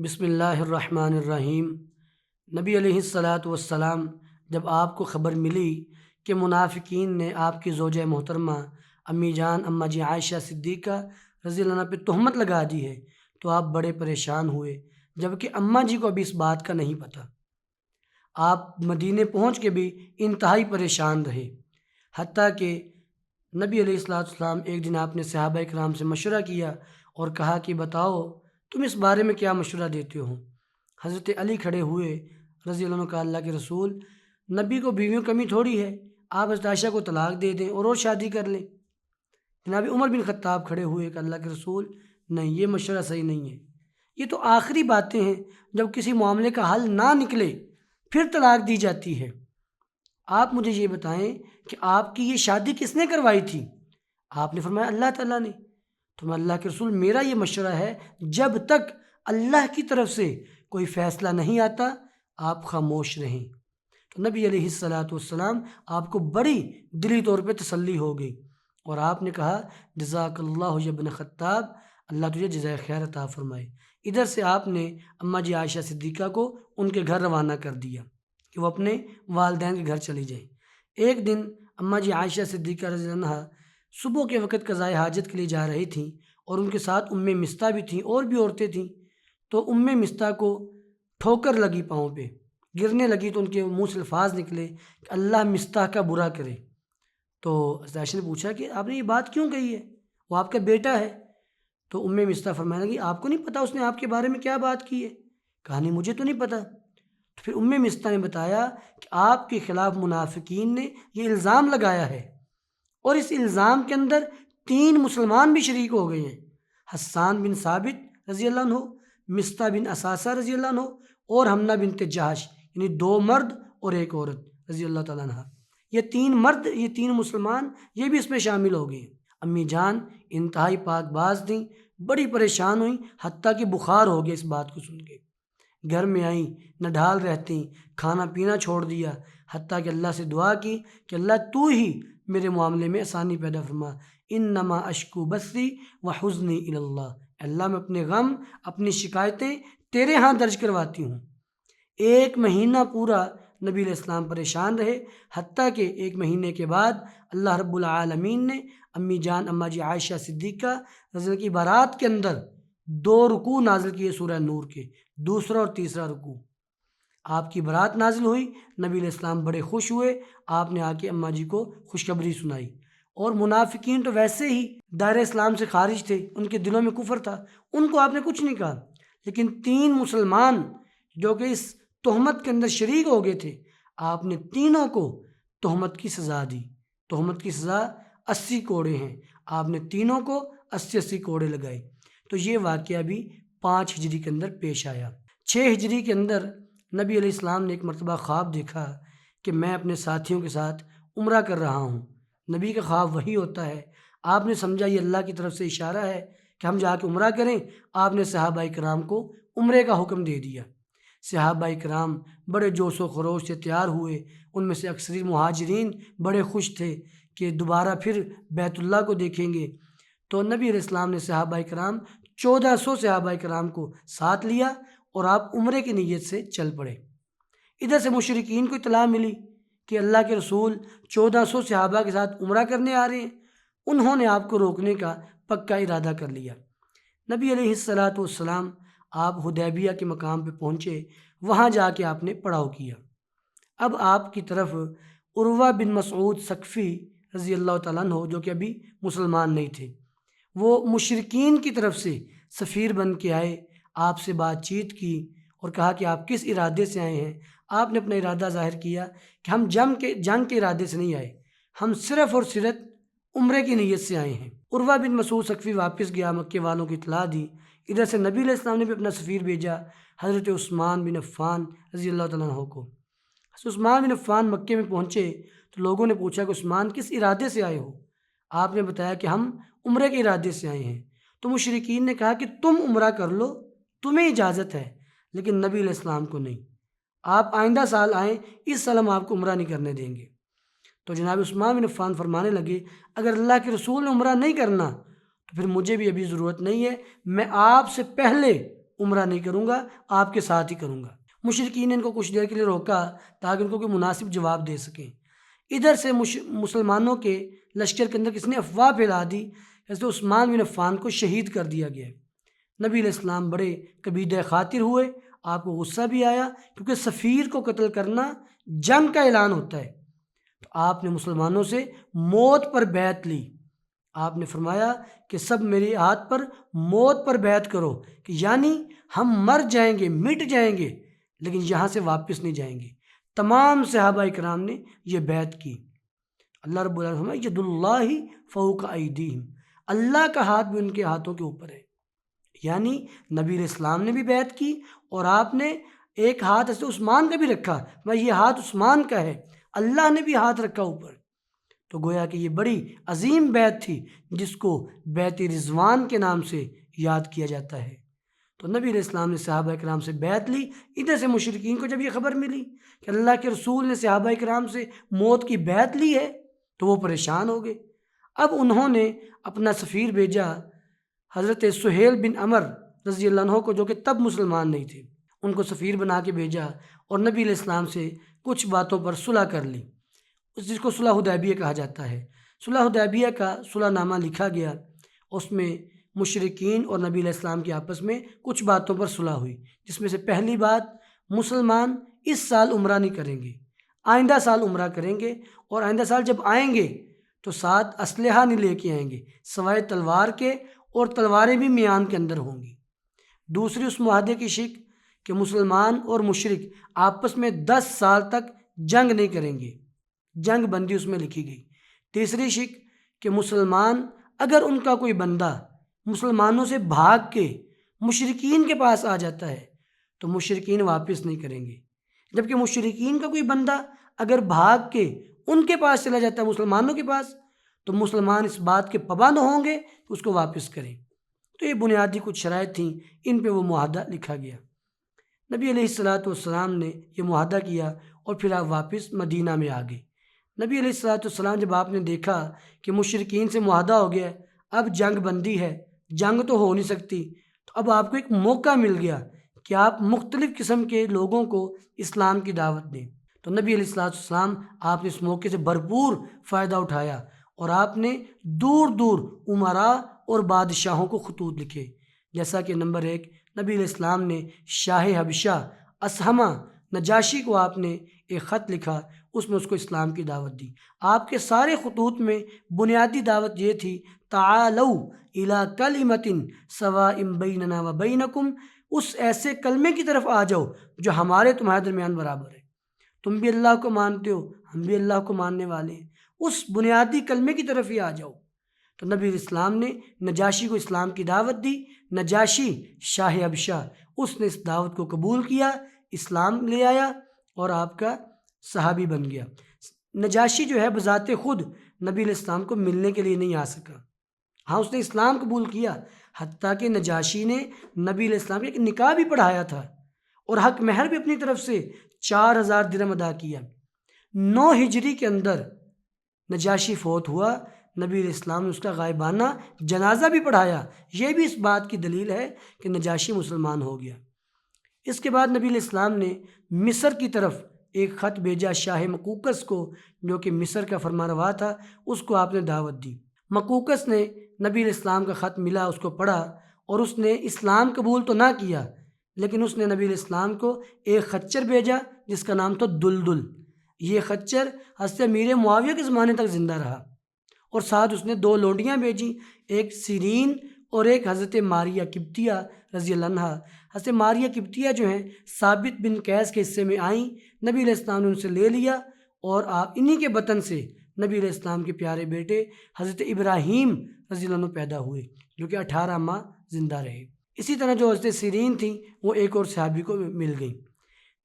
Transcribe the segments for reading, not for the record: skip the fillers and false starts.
بسم اللہ الرحمن الرحیم۔ نبی علیہ الصلاۃ والسلام جب آپ کو خبر ملی کہ منافقین نے آپ کی زوجہ محترمہ امی جان اماں جی عائشہ صدیقہ رضی اللہ عنہ پہ تہمت لگا دی ہے تو آپ بڑے پریشان ہوئے، جبکہ اماں جی کو ابھی اس بات کا نہیں پتہ۔ آپ مدینے پہنچ کے بھی انتہائی پریشان رہے، حتیٰ کہ نبی علیہ الصلاۃ والسلام ایک دن آپ نے صحابہ کرام سے مشورہ کیا اور کہا کہ بتاؤ تم اس بارے میں کیا مشورہ دیتے ہو؟ حضرت علی کھڑے ہوئے رضی اللہ عنہ کا، اللہ کے رسول، نبی کو بیویوں کمی تھوڑی ہے، آپ حضرت عائشہ کو طلاق دے دیں اور شادی کر لیں۔ جناب عمر بن خطاب کھڑے ہوئے کہ اللہ کے رسول نہیں، یہ مشورہ صحیح نہیں ہے، یہ تو آخری باتیں ہیں، جب کسی معاملے کا حل نہ نکلے پھر طلاق دی جاتی ہے۔ آپ مجھے یہ بتائیں کہ آپ کی یہ شادی کس نے کروائی تھی؟ آپ نے فرمایا اللہ تعالیٰ نے۔ تو اللہ کے رسول میرا یہ مشورہ ہے، جب تک اللہ کی طرف سے کوئی فیصلہ نہیں آتا آپ خاموش رہیں۔ تو نبی علیہ الصلاۃ والسلام آپ کو بڑی دلی طور پہ تسلی ہو گئی اور آپ نے کہا جزاک اللہ یا ابن خطاب، اللہ تجھے جزائے خیر عطا فرمائے۔ ادھر سے آپ نے اماں جی عائشہ صدیقہ کو ان کے گھر روانہ کر دیا کہ وہ اپنے والدین کے گھر چلی جائیں۔ ایک دن اماں جی عائشہ صدیقہ رضی اللہ عنہ صبح کے وقت قضائے حاجت کے لیے جا رہی تھیں اور ان کے ساتھ مستہ بھی تھیں اور بھی عورتیں تھیں۔ تو مستہ کو ٹھوکر لگی، پاؤں پہ گرنے لگی، تو ان کے منہ سے الفاظ نکلے کہ اللہ مستہ کا برا کرے۔ تو عائشہ نے پوچھا کہ آپ نے یہ بات کیوں کہی ہے، وہ آپ کا بیٹا ہے؟ تو مستہ فرمانے لگی آپ کو نہیں پتہ اس نے آپ کے بارے میں کیا بات کی ہے؟ کہا نہیں مجھے تو نہیں پتہ۔ تو پھر مستہ نے بتایا کہ آپ کے خلاف منافقین نے یہ الزام لگایا ہے اور اس الزام کے اندر 3 مسلمان بھی شریک ہو گئے ہیں، حسان بن ثابت رضی اللہ عنہ، مستہ بن اساسہ رضی اللہ عنہ اور حمنہ بنت جہش، یعنی 2 مرد اور 1 عورت رضی اللہ تعالیٰ عنہ۔ یہ 3 مرد، یہ 3 مسلمان، یہ بھی اس میں شامل ہو گئے۔ امی جان انتہائی پاک باز تھیں، بڑی پریشان ہوئیں، حتیٰ کہ بخار ہو گیا اس بات کو سن کے۔ گھر میں آئیں، نہ ڈھال رہتی، کھانا پینا چھوڑ دیا، حتیٰ کہ اللہ سے دعا کی کہ اللہ تو ہی میرے معاملے میں آسانی پیدا فرما، انما اشکو بثی وحزنی الی اللہ، اللہ میں اپنے غم، اپنی شکایتیں تیرے ہاں درج کرواتی ہوں۔ 1 مہینہ پورا نبی علیہ السلام پریشان رہے، حتیٰ کہ 1 مہینے کے بعد اللہ رب العالمین نے امی جان اماں جی عائشہ صدیقہ رضی اللہ کی بارات کے اندر 2 رکوع نازل کیے سورہ نور کے، دوسرا اور تیسرا رکوع۔ آپ کی بارات نازل ہوئی، نبی علیہ السلام بڑے خوش ہوئے، آپ نے آ کے اماں جی کو خوشخبری سنائی۔ اور منافقین تو ویسے ہی دائرہ اسلام سے خارج تھے، ان کے دلوں میں کفر تھا، ان کو آپ نے کچھ نہیں کہا، لیکن 3 مسلمان جو کہ اس تہمت کے اندر شریک ہو گئے تھے، آپ نے تینوں کو تہمت کی سزا دی۔ تہمت کی سزا 80 کوڑے ہیں، آپ نے تینوں کو 80 کوڑے لگائے۔ تو یہ واقعہ بھی 5 ہجری کے اندر پیش آیا۔ 6 ہجری کے اندر نبی علیہ السلام نے ایک مرتبہ خواب دیکھا کہ میں اپنے ساتھیوں کے ساتھ عمرہ کر رہا ہوں۔ نبی کا خواب وہی ہوتا ہے، آپ نے سمجھا یہ اللہ کی طرف سے اشارہ ہے کہ ہم جا کے عمرہ کریں، آپ نے صحابہ کرام کو عمرے کا حکم دے دیا۔ صحابہ کرام بڑے جوش و خروش سے تیار ہوئے، ان میں سے اکثر مہاجرین بڑے خوش تھے کہ دوبارہ پھر بیت اللہ کو دیکھیں گے۔ تو نبی علیہ السلام نے صحابہ کرام 1400 صحابہ کرام کو ساتھ لیا اور آپ عمرے کی نیت سے چل پڑے۔ ادھر سے مشرکین کو اطلاع ملی کہ اللہ کے رسول 1400 صحابہ کے ساتھ عمرہ کرنے آ رہے ہیں، انہوں نے آپ کو روکنے کا پکا ارادہ کر لیا۔ نبی علیہ الصلاۃ والسلام آپ حدیبیہ کے مقام پہ پہنچے، وہاں جا کے آپ نے پڑاؤ کیا۔ اب آپ کی طرف عروہ بن مسعود ثقفی رضی اللہ تعالیٰ عنہ، جو کہ ابھی مسلمان نہیں تھے، وہ مشرکین کی طرف سے سفیر بن کے آئے، آپ سے بات چیت کی اور کہا کہ آپ کس ارادے سے آئے ہیں؟ آپ نے اپنا ارادہ ظاہر کیا کہ ہم جنگ کے ارادے سے نہیں آئے، ہم صرف اور صرف عمرے کی نیت سے آئے ہیں۔ عروہ بن مسعود ثقفی واپس گیا، مکے والوں کو اطلاع دی۔ ادھر سے نبی علیہ السلام نے بھی اپنا سفیر بھیجا، حضرت عثمان بن عفان رضی اللہ تعالیٰ عنہ کو۔ حضرت عثمان بن عفان مکے میں پہنچے تو لوگوں نے پوچھا کہ عثمان کس ارادے سے آئے ہو؟ آپ نے بتایا کہ ہم عمرے کے ارادے سے آئے ہیں۔ تو مشرکین نے کہا کہ تم عمرہ کر لو، تمہیں اجازت ہے، لیکن نبی علیہ السلام کو نہیں، آپ آئندہ سال آئیں، اس سال ہم آپ کو عمرہ نہیں کرنے دیں گے۔ تو جناب عثمان بن عفان فرمانے لگے اگر اللہ کے رسول نے عمرہ نہیں کرنا تو پھر مجھے بھی ابھی ضرورت نہیں ہے، میں آپ سے پہلے عمرہ نہیں کروں گا، آپ کے ساتھ ہی کروں گا۔ مشرکین نے ان کو کچھ دیر کے لیے روکا تاکہ ان کو کوئی مناسب جواب دے سکیں۔ ادھر سے مسلمانوں کے لشکر کے اندر کس نے افواہ پھیلا دی، جیسے عثمان بن عفان کو شہید کر دیا گیا۔ نبی علیہ السلام بڑے کبیدہ خاطر ہوئے، آپ کو غصہ بھی آیا، کیونکہ سفیر کو قتل کرنا جنگ کا اعلان ہوتا ہے۔ تو آپ نے مسلمانوں سے موت پر بیعت لی۔ آپ نے فرمایا کہ سب میرے ہاتھ پر موت پر بیعت کرو، کہ یعنی ہم مر جائیں گے، مٹ جائیں گے، لیکن یہاں سے واپس نہیں جائیں گے۔ تمام صحابہ کرام نے یہ بیعت کی۔ اللہ رب العالمین فرمایا ید اللہ فوق ایدیہم، اللہ کا ہاتھ بھی ان کے ہاتھوں کے اوپر ہے۔ یعنی نبی علیہ السلام نے بھی بیعت کی، اور آپ نے ایک ہاتھ ایسے عثمان کا بھی رکھا، یہ ہاتھ عثمان کا ہے، اللہ نے بھی ہاتھ رکھا اوپر۔ تو گویا کہ یہ بڑی عظیم بیعت تھی، جس کو بیعت رضوان کے نام سے یاد کیا جاتا ہے۔ تو نبی علیہ السلام نے صحابہ کرام سے بیعت لی۔ ادھر سے مشرکین کو جب یہ خبر ملی کہ اللہ کے رسول نے صحابہ کرام سے موت کی بیعت لی ہے، تو وہ پریشان ہو گئے۔ اب انہوں نے اپنا سفیر بھیجا حضرت سہیل بن عمر رضی اللہ عنہ کو، جو کہ تب مسلمان نہیں تھے، ان کو سفیر بنا کے بھیجا، اور نبی علیہ السلام سے کچھ باتوں پر صلح کر لی، جس کو صلح حدیبیہ کہا جاتا ہے۔ صلح حدیبیہ کا صلح نامہ لکھا گیا، اس میں مشرکین اور نبی علیہ السلام کے آپس میں کچھ باتوں پر صلح ہوئی، جس میں سے پہلی بات، مسلمان اس سال عمرہ نہیں کریں گے، آئندہ سال عمرہ کریں گے، اور آئندہ سال جب آئیں گے تو ساتھ اسلحہ نہیں لے کے آئیں گے سوائے تلوار کے، اور تلواریں بھی میان کے اندر ہوں گی۔ دوسری اس معاہدے کی شک کہ مسلمان اور مشرک آپس میں 10 سال تک جنگ نہیں کریں گے، جنگ بندی اس میں لکھی گئی۔ تیسری شک کہ مسلمان اگر ان کا کوئی بندہ مسلمانوں سے بھاگ کے مشرکین کے پاس آ جاتا ہے تو مشرکین واپس نہیں کریں گے، جبکہ مشرکین کا کوئی بندہ اگر بھاگ کے ان کے پاس چلا جاتا ہے مسلمانوں کے پاس، تو مسلمان اس بات کے پابند ہوں گے کہ اس کو واپس کریں۔ تو یہ بنیادی کچھ شرائط تھیں، ان پہ وہ معاہدہ لکھا گیا۔ نبی علیہ السلام نے یہ معاہدہ کیا، اور پھر آپ واپس مدینہ میں آ گئے۔ نبی علیہ السلام جب آپ نے دیکھا کہ مشرکین سے معاہدہ ہو گیا، اب جنگ بندی ہے، جنگ تو ہو نہیں سکتی، تو اب آپ کو ایک موقع مل گیا کہ آپ مختلف قسم کے لوگوں کو اسلام کی دعوت دیں۔ تو نبی علیہ السلام آپ نے اس موقع سے بھرپور فائدہ اٹھایا، اور آپ نے دور دور امراء اور بادشاہوں کو خطوط لکھے، جیسا کہ نمبر 1، نبی علیہ السلام نے شاہ حبشہ اسہمہ نجاشی کو آپ نے ایک خط لکھا، اس میں اس کو اسلام کی دعوت دی۔ آپ کے سارے خطوط میں بنیادی دعوت یہ تھی، تعالوا الی کلمۃ سواء بیننا و بینکم، اس ایسے کلمے کی طرف آ جاؤ جو ہمارے تمہارے درمیان برابر ہے، تم بھی اللہ کو مانتے ہو، ہم بھی اللہ کو ماننے والے ہیں، اس بنیادی کلمے کی طرف ہی آ جاؤ۔ تو نبی علیہ السلام نے نجاشی کو اسلام کی دعوت دی۔ نجاشی شاہ حبشہ، اس نے اس دعوت کو قبول کیا، اسلام لے آیا، اور آپ کا صحابی بن گیا۔ نجاشی جو ہے بذات خود نبی علیہ السلام کو ملنے کے لیے نہیں آ سکا، ہاں اس نے اسلام قبول کیا، حتیٰ کہ نجاشی نے نبی علیہ السلام ایک نکاح بھی پڑھایا تھا، اور حق مہر بھی اپنی طرف سے 4000 درہم ادا کیا۔ 9 ہجری کے اندر نجاشی فوت ہوا، نبی علیہ السلام نے اس کا غائبانہ جنازہ بھی پڑھایا۔ یہ بھی اس بات کی دلیل ہے کہ نجاشی مسلمان ہو گیا۔ اس کے بعد نبی علیہ السلام نے مصر کی طرف ایک خط بھیجا شاہ مقوقس کو، جو کہ مصر کا فرمانروا تھا، اس کو آپ نے دعوت دی۔ مقوقس نے نبی علیہ السلام کا خط ملا، اس کو پڑھا، اور اس نے اسلام قبول تو نہ کیا، لیکن اس نے نبی علیہ السلام کو ایک خچر بھیجا جس کا نام تھا دلدل۔ یہ خچر حضرت امیر معاویہ کے زمانے تک زندہ رہا، اور ساتھ اس نے 2 لونڈیاں بھیجیں، ایک سیرین اور ایک حضرت ماریہ قبطیہ رضی اللہ عنہ۔ حضرت ماریہ قبطیہ جو ہیں ثابت بن قیس کے حصے میں آئیں، نبی علیہ السلام نے ان سے لے لیا، اور آپ انہی کے بطن سے نبی علیہ السلام کے پیارے بیٹے حضرت ابراہیم رضی اللہ عنہ پیدا ہوئے، جو کہ 18 ماہ زندہ رہے۔ اسی طرح جو حضرت سیرین تھیں وہ ایک اور صحابی کو مل گئیں۔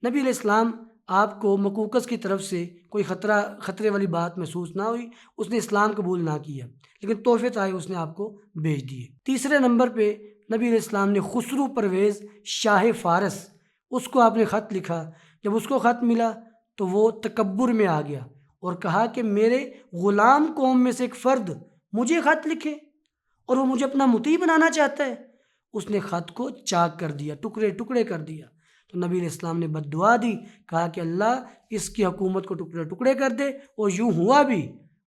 نبی علیہ السلام آپ کو مقوقس کی طرف سے کوئی خطرے والی بات محسوس نہ ہوئی، اس نے اسلام قبول نہ کیا، لیکن تحفے چاہے اس نے آپ کو بھیج دیے۔ تیسرے نمبر پہ نبی علیہ السلام نے خسرو پرویز شاہ فارس، اس کو آپ نے خط لکھا۔ جب اس کو خط ملا تو وہ تکبر میں آ گیا، اور کہا کہ میرے غلام قوم میں سے ایک فرد مجھے خط لکھے، اور وہ مجھے اپنا مطیع بنانا چاہتا ہے۔ اس نے خط کو چاک کر دیا، ٹکڑے ٹکڑے کر دیا۔ تو نبی علیہ السلام نے بد دعا دی، کہا کہ اللہ اس کی حکومت کو ٹکڑے ٹکڑے کر دے، اور یوں ہوا بھی،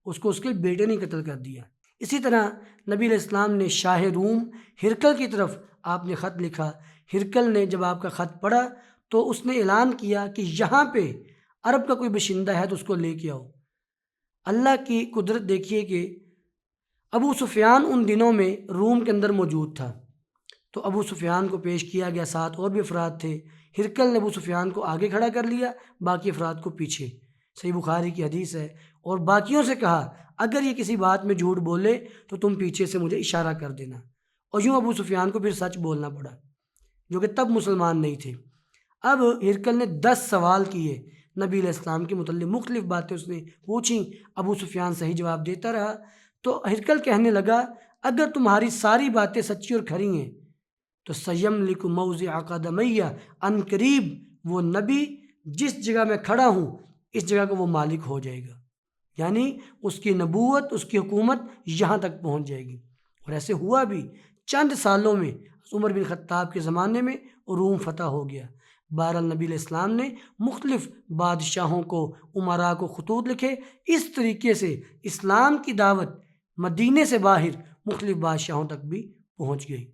اس کو اس کے بیٹے نے قتل کر دیا۔ اسی طرح نبی علیہ السلام نے شاہ روم ہرقل کی طرف آپ نے خط لکھا۔ ہرقل نے جب آپ کا خط پڑھا تو اس نے اعلان کیا کہ یہاں پہ عرب کا کوئی باشندہ ہے تو اس کو لے کے آؤ۔ اللہ کی قدرت دیکھیے کہ ابو سفیان ان دنوں میں روم کے اندر موجود تھا، تو ابو سفیان کو پیش کیا گیا، ساتھ اور بھی افراد تھے۔ ہرقل نے ابو سفیان کو آگے کھڑا کر لیا، باقی افراد کو پیچھے۔ صحیح بخاری کی حدیث ہے۔ اور باقیوں سے کہا اگر یہ کسی بات میں جھوٹ بولے تو تم پیچھے سے مجھے اشارہ کر دینا۔ اور یوں ابو سفیان کو پھر سچ بولنا پڑا، جو کہ تب مسلمان نہیں تھے۔ اب ہرقل نے 10 سوال کیے نبی علیہ السلام کے متعلق، مختلف باتیں اس نے پوچھیں، ابو سفیان صحیح جواب دیتا رہا۔ تو ہرقل کہنے لگا اگر تمہاری ساری باتیں سچی اور کھری ہیں تو سیملک موضع قدمیہ، ان قریب وہ نبی جس جگہ میں کھڑا ہوں اس جگہ کو وہ مالک ہو جائے گا، یعنی اس کی نبوت، اس کی حکومت یہاں تک پہنچ جائے گی۔ اور ایسے ہوا بھی، چند سالوں میں عمر بن خطاب کے زمانے میں روم فتح ہو گیا۔ بہرحال نبی علیہ السلام نے مختلف بادشاہوں کو، امراء کو خطوط لکھے۔ اس طریقے سے اسلام کی دعوت مدینے سے باہر مختلف بادشاہوں تک بھی پہنچ گئی۔